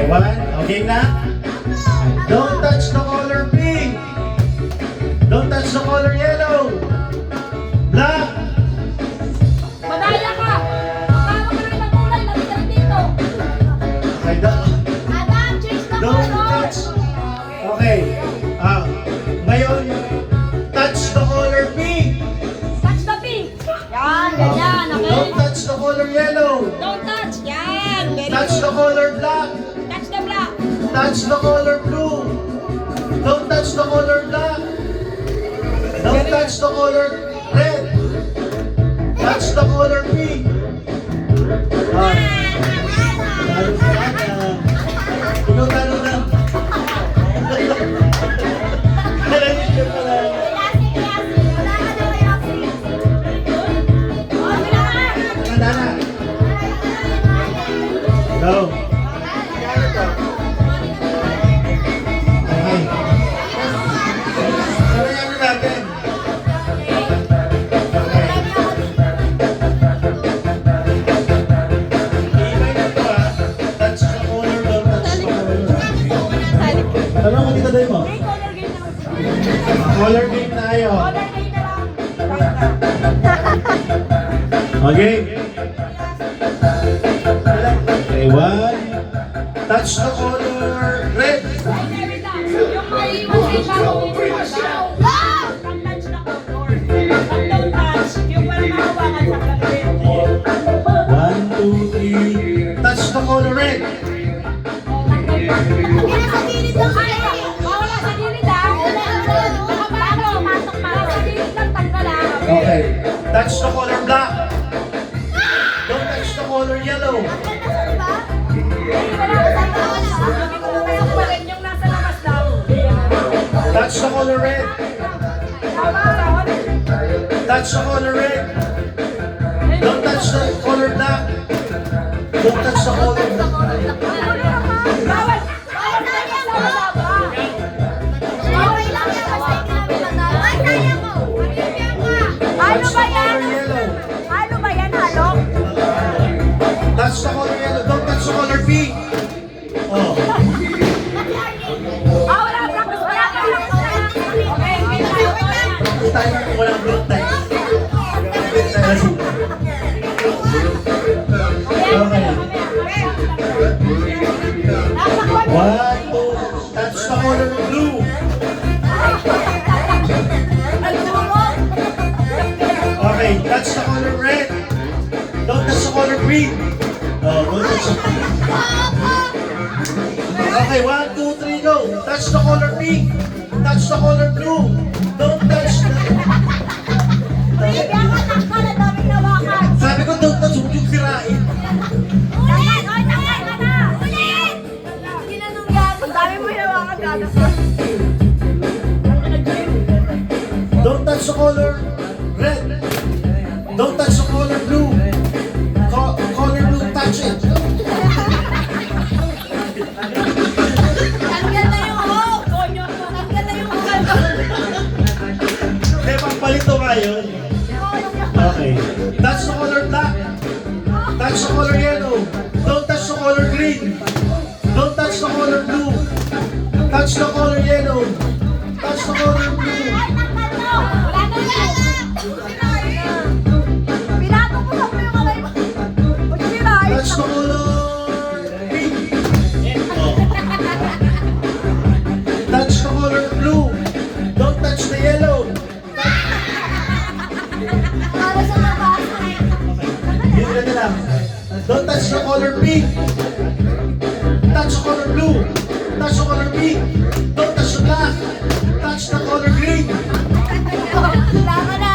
one. Okay na? Don't touch the color pink. Don't touch the color yellow. Black. Madaya ka! Bago ka na ng kulay, nabigyan dito. Okay, Adam, change the don't color! touch. Okay. Ngayon, touch the color pink. Touch the pink! Yan, ganyan, okay? Don't touch the color yellow. Don't touch! Yan! Very Touch good. the color black. Touch the black! Touch the color blue. Don't touch the color black. Don't touch the color red. Touch the color pink. Talo ka na. Ikaw talo na. Nalagyan ka pala. Tanda na. Go. Okay. Karayan natin. Ibay na to ha. Touch the color, don't touch the color. Tanong mo dito mo. Okay, color game na. Color game tayo. Color game na lang. Okay. Okay, one. Touch the color red. Ay, there it is. Yung maiiwan sa ibabaw dito, madam. Don't touch the color. Don't touch. Yung parang mahawakan sa kalabit. One, two, three. Touch the color red. Sa gilid lang kayo. Wala sa gilid ah. Nakapalo, pasok pa. Sa gilid lang tanggal ah. Okay. Touch the color black. Don't touch the color yellow. Yung nasa labas daw. Touch the color red. Touch the color red. Don't touch the color black. Don't touch the color black. Bawal. Bawal na yan sa labas. Bawal lang yan. Basta ay, kaya ko. Ano Touch ba the yan? color yellow. Ano ba yan, halong? Touch the color yellow. Don't touch the color pink. Oh. Ah, wala. Practice pa yan. Okay, wait lang. Tayo na walang block tayo. Okay. One, two. Touch the color blue. Okay, touch the color red. Don't touch the color green. Oh, don't touch the... Okay, one, two, three, go. Touch the color pink. Touch the color blue. Don't touch the... Sabi ko, don't touch, huwag yung sirain. Don't touch the color red. Don't touch the color blue. Color blue, touch it. Hindi, pagpalito nga yun. Okay. Touch the color black. Touch the color yellow. Don't touch the color green. Don't touch the color blue. Touch the color yellow. Touch the color blue. Touch the color pink. Oh. Touch the color blue. Don't touch the yellow. Yun na lang. Don't touch the color pink. Touch the color blue. Touch the color pink. Don't touch the black. Touch the color green. Kailangan na.